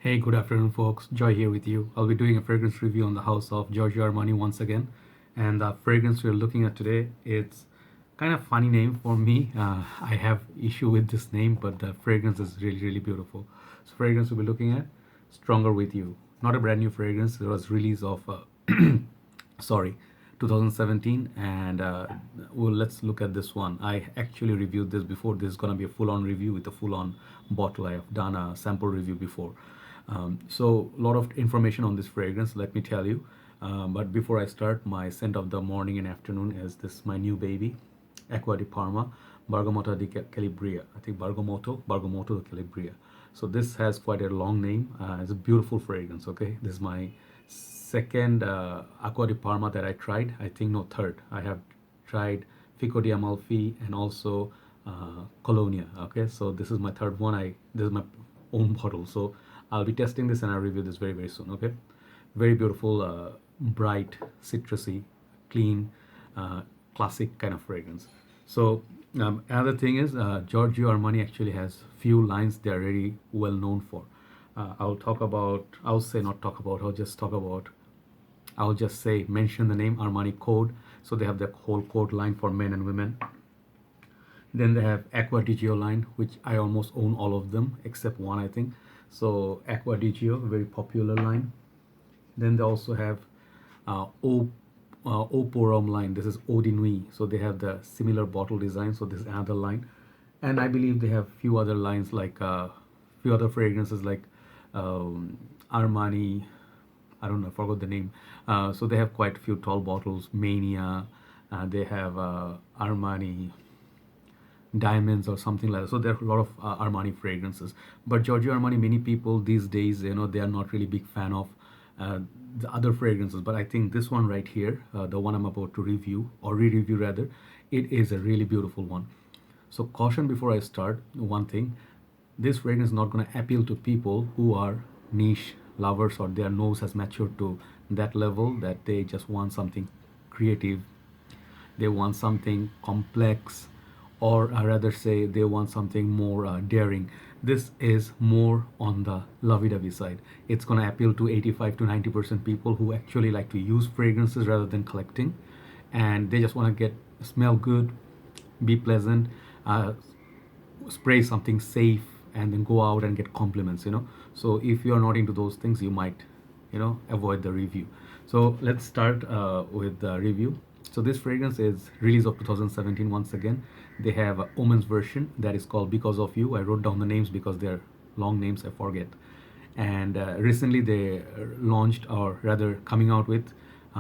Hey, good afternoon, folks. Joy here with you. I'll be doing a fragrance review on the house of Giorgio Armani once again. And the fragrance we're looking at today, it's kind of funny name for me. I have issue with this name, but the fragrance is really, really beautiful. So fragrance we'll be looking at, Stronger With You. Not a brand new fragrance. It was release of, sorry, 2017. And well, let's look at this one. I actually reviewed this before. This is going to be a full-on review with a full-on bottle. I have done a sample review before. So a lot of information on this fragrance, let me tell you. But before I start, my scent of the morning and afternoon is this my new baby, Acqua di Parma, Bergamotto di Calabria. I think Bergamotto di Calabria. So this has quite a long name. It's a beautiful fragrance. Okay, this is my second Acqua di Parma that I tried. I think no, third. I have tried Fico di Amalfi and also Colonia. Okay, so this is my third one. This is my own bottle. So I'll be testing this and I'll review this very, very soon. Okay, very beautiful, bright, citrusy, clean, classic kind of fragrance. So another thing is Giorgio Armani actually has few lines they are very well known for. I'll say not talk about, I'll just say mention the name Armani Code. So they have the whole code line for men and women. Then they have Acqua di Gio line, which I almost own all of them except one, I think. So Acqua di Gio, very popular line. Then they also have O Porum line. This is Eau de Nuit. So they have the similar bottle design. So this is another line. And I believe they have few other lines like few other fragrances like Armani. I don't know, I forgot the name. So they have quite a few tall bottles. Mania. They have Armani diamonds or something like that. So there are a lot of Armani fragrances, but Giorgio Armani, many people these days, they are not really big fan of the other fragrances, but I think this one right here, the one I'm about to review or re-review rather, it is a really beautiful one. So caution before I start, one thing, this fragrance is not going to appeal to people who are niche lovers or their nose has matured to that level that they just want something creative, they want something complex, or I rather say they want something more daring. This is more on the lovey-dovey side. It's going to appeal to 85 to 90% people who actually like to use fragrances rather than collecting, and they just want to get smell good, be pleasant, spray something safe, and then go out and get compliments. So if you are not into those things, you might avoid the review. So let's start with the review. So this fragrance is release of 2017 once again. They have a women's version that is called Because of You. I wrote down the names because they're long names, I forget. And recently they launched, or rather coming out with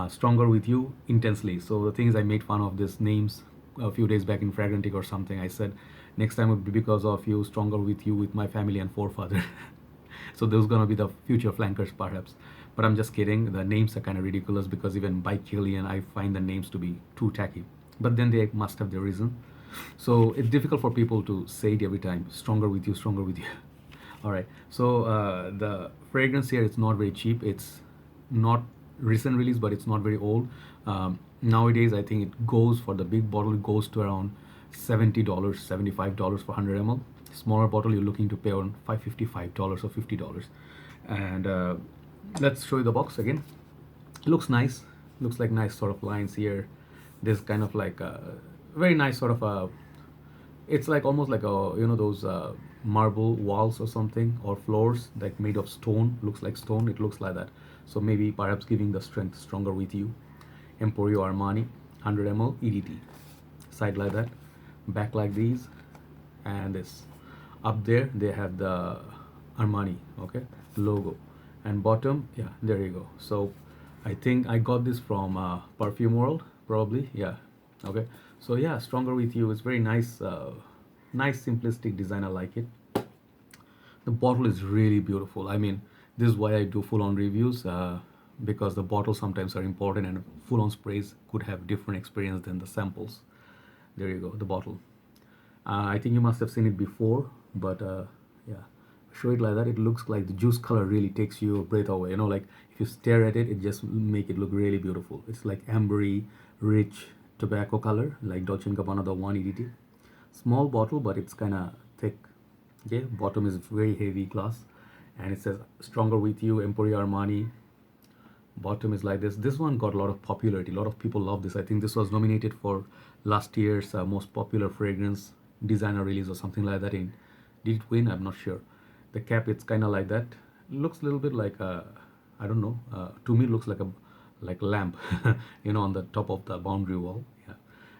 Stronger With You Intensely. So the thing is, I made fun of these names a few days back in Fragrantica or something. I said next time it would be Because of You, Stronger With You, with my family and forefather. So those gonna be the future flankers perhaps, but I'm just kidding. The names are kind of ridiculous because even by Killian I find the names to be too tacky, but then they must have their reason. So it's difficult for people to say it every time, Stronger With You, Stronger With You. All right, so the fragrance here, it's not very cheap. It's not recent release, but it's not very old. Nowadays I think it goes, for the big bottle, it goes to around $70, $75 for 100 ml. Smaller bottle, you're looking to pay around $55 or $50. And let's show you the box again. It looks nice, looks like nice sort of lines here. There's kind of like a very nice sort of a, it's like almost like a those marble walls or something, or floors like made of stone. Looks like stone, it looks like that. So maybe perhaps giving the strength. Stronger With You, Emporio Armani, 100 ml EDT. Side like that, back like these, and this. Up there they have the Armani, okay, logo, and bottom, yeah, there you go. So I think I got this from Perfume World, probably, yeah. Okay, so yeah, Stronger With You is very nice, nice simplistic design. I like it. The bottle is really beautiful. I mean, this is why I do full-on reviews, because the bottles sometimes are important, and full-on sprays could have different experience than the samples. There you go, the bottle. I think you must have seen it before, but yeah, show it like that. It looks like the juice color really takes your breath away. Like if you stare at it, it just make it look really beautiful. It's like ambery, rich tobacco color, like Dolce & Gabbana, the 1 EDT. Small bottle, but it's kind of thick. Okay, bottom is very heavy glass, and it says stronger with you, Emporio Armani. Bottom is like this. This one got a lot of popularity. A lot of people love this. I think this was nominated for last year's most popular fragrance designer release or something like that. Did it win? I'm not sure. The cap, it's kind of like that. Looks a little bit like a, I don't know. To me, it looks like a lamp, on the top of the boundary wall. Yeah,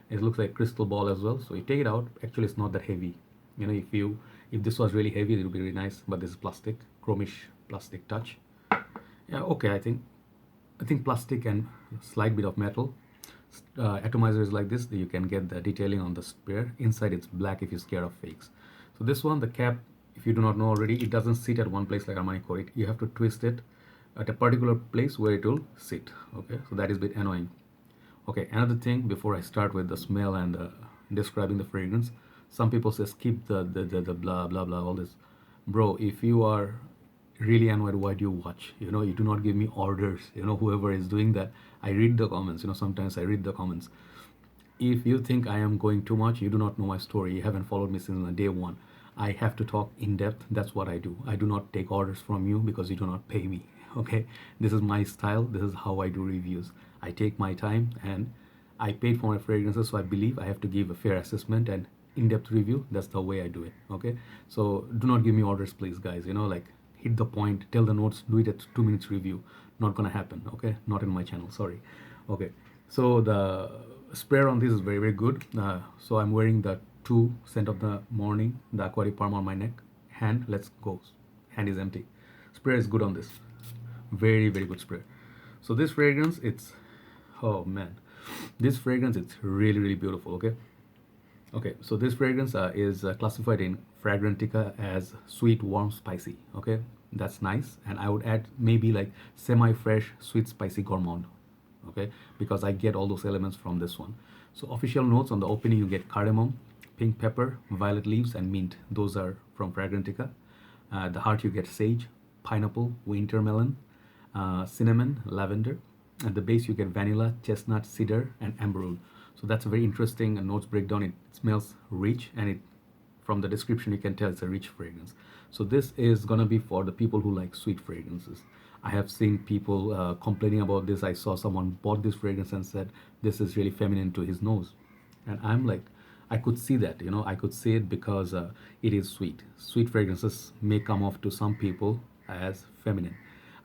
it looks like crystal ball as well. So you take it out. Actually, it's not that heavy. If this was really heavy, it would be really nice. But this is plastic, chromish plastic touch. Yeah, okay. I think plastic and slight bit of metal. Atomizer is like this. You can get the detailing on the spare. Inside it's black if you're scared of fakes. So this one, the cap, if you do not know already, it doesn't sit at one place like Armani Core. You have to twist it at a particular place where it will sit. Okay, so that is a bit annoying. Okay, another thing before I start with the smell and describing the fragrance, some people say skip the blah blah blah all this. Bro, if you are really annoyed, why do you watch? You do not give me orders. Whoever is doing that, I read the comments. Sometimes I read the comments. If you think I am going too much, you do not know my story. You haven't followed me since the day one. I have to talk in depth. That's what I do. I do not take orders from you because you do not pay me. Okay, this is my style. This is how I do reviews. I take my time, and I paid for my fragrances, so I believe I have to give a fair assessment and in-depth review. That's the way I do it. Okay, so do not give me orders, please, guys. Like, hit the point, tell the notes, do it at 2 minutes review. Not gonna happen. Okay, not in my channel, sorry. Okay, so the sprayer on this is very, very good. So I'm wearing the 2 scent of the morning, the Aqua Palm on my neck. Hand, let's go. Hand is empty. Sprayer is good on this. Very, very good sprayer. So this fragrance, oh man, this fragrance, it's really, really beautiful. Okay, so this fragrance is classified in Fragrantica as sweet, warm, spicy. Okay, that's nice. And I would add maybe like semi-fresh, sweet, spicy gourmand. Okay, because I get all those elements from this one. So official notes on the opening, you get cardamom, pink pepper, violet leaves, and mint. Those are from Fragrantica. The heart, you get sage, pineapple, winter melon, cinnamon, lavender. At the base, you get vanilla, chestnut, cedar, and amberwood. So that's a very interesting notes breakdown. It smells rich, and from the description you can tell it's a rich fragrance. So this is gonna be for the people who like sweet fragrances. I have seen people complaining about this. I saw someone bought this fragrance and said this is really feminine to his nose, and I'm like, I could see that. I could see it because it is sweet. Sweet fragrances may come off to some people as feminine.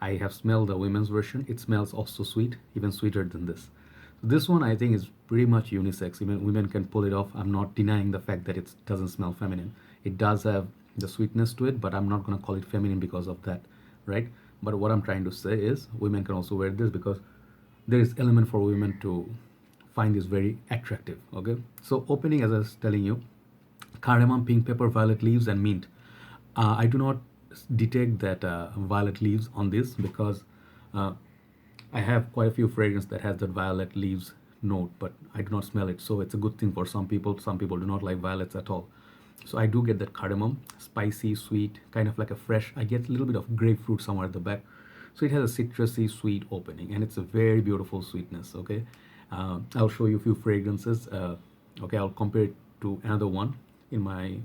I have smelled the women's version. It smells also sweet, even sweeter than this. This one I think is pretty much unisex. Even women can pull it off. I'm not denying the fact that it doesn't smell feminine. It does have the sweetness to it, but I'm not going to call it feminine because of that, right? But what I'm trying to say is women can also wear this because there is element for women to find this very attractive. Okay, so opening, as I was telling you, cardamom, pink pepper, violet leaves, and mint. I do not detect that violet leaves on this because I have quite a few fragrances that has that violet leaves note, but I do not smell it. So it's a good thing for some people. Some people do not like violets at all. So I do get that cardamom, spicy, sweet, kind of like a fresh. I get a little bit of grapefruit somewhere at the back. So it has a citrusy, sweet opening, and it's a very beautiful sweetness. Okay, I'll show you a few fragrances. Okay, I'll compare it to another one in my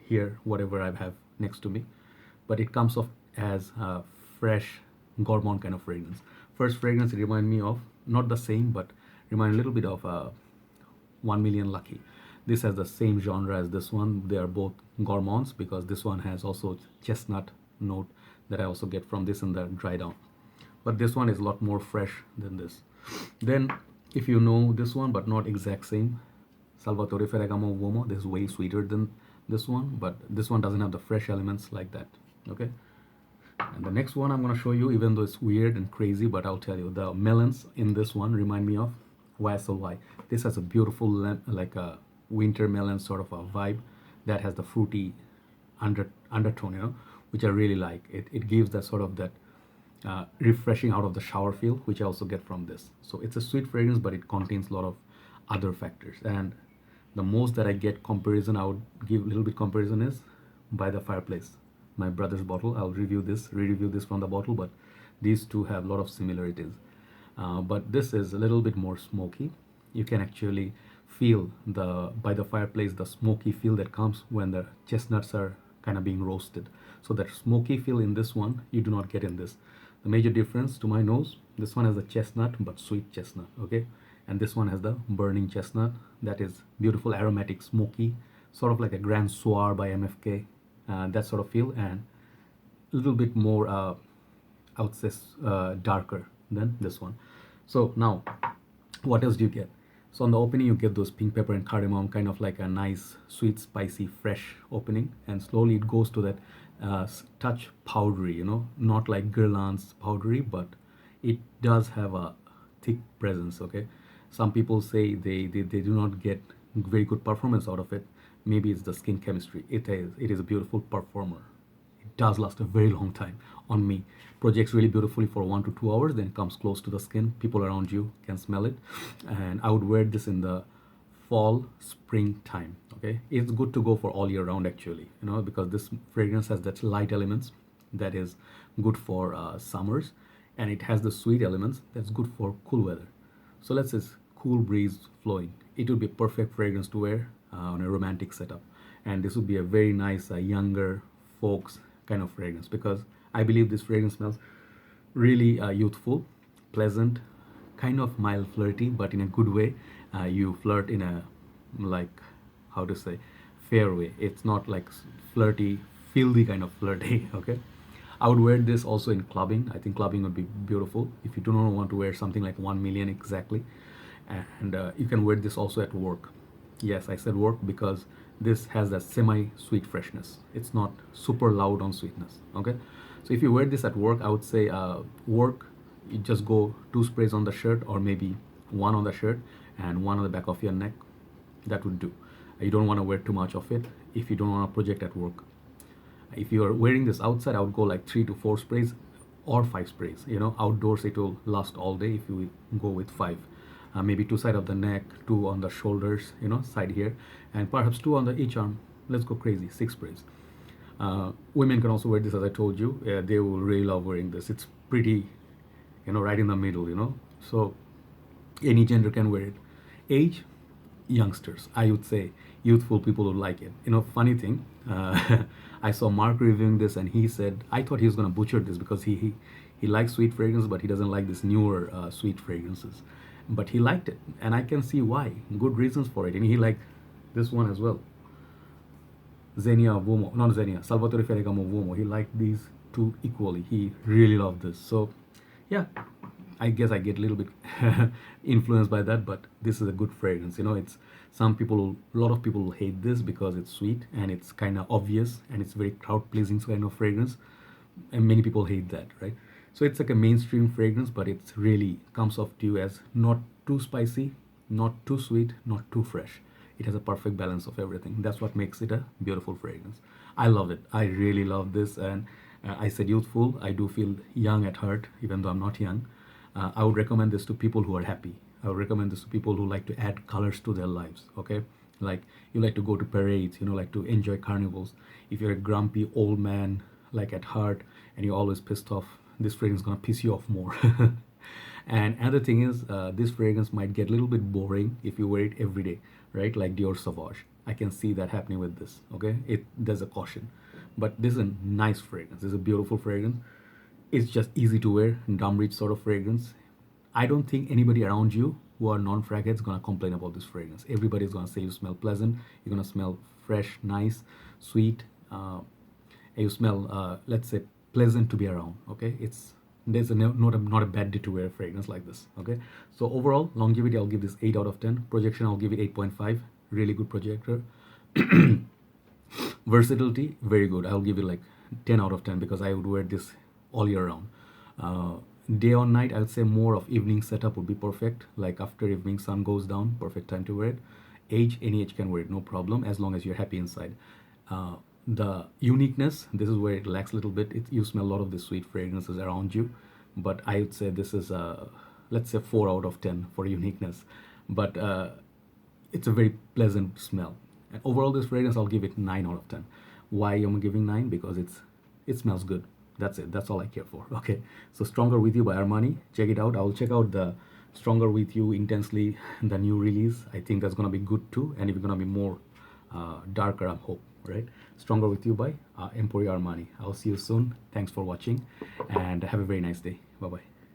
here, whatever I have next to me. But it comes off as a fresh gourmand kind of fragrance. First fragrance, it remind me of, not the same, but remind a little bit of 1 Million Lucky. This has the same genre as this one. They are both gourmands because this one has also chestnut note that I also get from this in the dry down. But this one is a lot more fresh than this. Then if you know this one but not exact same, Salvatore Ferragamo Uomo, this is way sweeter than this one, but this one doesn't have the fresh elements like that. Okay, and the next one I'm going to show you, even though it's weird and crazy, but I'll tell you, the melons in this one remind me of YSLY. This has a beautiful like a winter melon sort of a vibe that has the fruity undertone, which I really like. It gives that sort of that refreshing out of the shower feel, which I also get from this. So it's a sweet fragrance, but it contains a lot of other factors. And the most that I get comparison, I would give a little bit comparison, is By the Fireplace, my brother's bottle. I'll re-review this from the bottle, but these two have a lot of similarities. But this is a little bit more smoky. You can actually feel By the Fireplace, the smoky feel that comes when the chestnuts are kind of being roasted. So that smoky feel in this one, you do not get in this. The major difference to my nose, this one has a chestnut, but sweet chestnut, okay? And this one has the burning chestnut, that is beautiful, aromatic, smoky, sort of like a Grand Soir by MFK, that sort of feel, and a little bit more, I would say, darker than this one. So now, what else do you get? So on the opening, you get those pink pepper and cardamom, kind of like a nice, sweet, spicy, fresh opening, and slowly it goes to that touch powdery, not like Guerlain's powdery, but it does have a thick presence, okay? Some people say they do not get very good performance out of it. Maybe it's the skin chemistry. It is a beautiful performer. It does last a very long time on me. Projects really beautifully for 1 to 2 hours, then comes close to the skin. People around you can smell it. And I would wear this in the fall, spring time. Okay, it's good to go for all year round actually, because this fragrance has that light elements that is good for summers, and it has the sweet elements that's good for cool weather. So let's say cool breeze flowing. It would be a perfect fragrance to wear on a romantic setup, and this would be a very nice younger folks kind of fragrance, because I believe this fragrance smells really youthful, pleasant, kind of mild flirty, but in a good way. You flirt in a, like, how to say, fair way. It's not like flirty, filthy kind of flirty. Okay, I would wear this also in clubbing. I think clubbing would be beautiful if you do not want to wear something like 1 million exactly. And you can wear this also at work. Yes, I said work because this has that semi-sweet freshness. It's not super loud on sweetness. Okay, so if you wear this at work, I would say work, you just go 2 sprays on the shirt, or maybe 1 on the shirt and 1 on the back of your neck. That would do. You don't want to wear too much of it if you don't want to project at work. If you are wearing this outside, I would go like 3 to 4 sprays or 5 sprays. Outdoors it will last all day if you go with 5. Maybe 2 side of the neck, 2 on the shoulders, side here, and perhaps 2 on the each arm. Let's go crazy, 6 sprays. Women can also wear this, as I told you. They will really love wearing this. It's pretty, right in the middle. So any gender can wear it. Age, youngsters, I would say. Youthful people would like it. Funny thing, I saw Mark reviewing this, and he said, I thought he was going to butcher this because he likes sweet fragrances, but he doesn't like this newer sweet fragrances. But he liked it, and I can see why. Good reasons for it. And he liked this one as well. Xenia Vuomo, not Xenia, Salvatore Ferragamo Vuomo. He liked these two equally. He really loved this. So, yeah, I guess I get a little bit influenced by that, but this is a good fragrance. It's a lot of people will hate this because it's sweet and it's kind of obvious and it's very crowd pleasing kind of fragrance, and many people hate that, right? So it's like a mainstream fragrance, but it really comes off to you as not too spicy, not too sweet, not too fresh. It has a perfect balance of everything. That's what makes it a beautiful fragrance. I love it. I really love this, and I said youthful. I do feel young at heart, even though I'm not young. I would recommend this to people who are happy. I would recommend this to people who like to add colors to their lives, okay? Like, you like to go to parades, like to enjoy carnivals. If you're a grumpy old man, like at heart, and you're always pissed off, this fragrance is gonna piss you off more. And another thing is, this fragrance might get a little bit boring if you wear it every day, right? Like Dior Sauvage. I can see that happening with this, okay? There's a caution. But this is a nice fragrance. This is a beautiful fragrance. It's just easy to wear, dumb rich sort of fragrance. I don't think anybody around you who are non-frag heads gonna complain about this fragrance. Everybody's gonna say you smell pleasant, you're gonna smell fresh, nice, sweet, and you smell, let's say, pleasant to be around, okay? Not a bad day to wear a fragrance like this, okay? So overall, longevity, I'll give this 8 out of 10. Projection, I'll give it 8.5. Really good projector. Versatility, very good. I'll give it like 10 out of 10 because I would wear this all year round. Day or night, I would say more of evening setup would be perfect. Like after evening sun goes down, perfect time to wear it. Any age can wear it, no problem, as long as you're happy inside. The uniqueness, this is where it lacks a little bit. You smell a lot of the sweet fragrances around you, but I would say this is let's say 4 out of 10 for uniqueness. But it's a very pleasant smell. And overall, this fragrance, I'll give it 9 out of 10. Why am I giving 9? Because it smells good. That's it. That's all I care for. Okay. So Stronger With You by Armani. Check it out. I will check out the Stronger With You Intensely, the new release. I think that's gonna be good too, and it's gonna be more darker, I hope. right? Stronger with You by Emporio Armani. I'll see you soon. Thanks for watching and have a very nice day. Bye bye.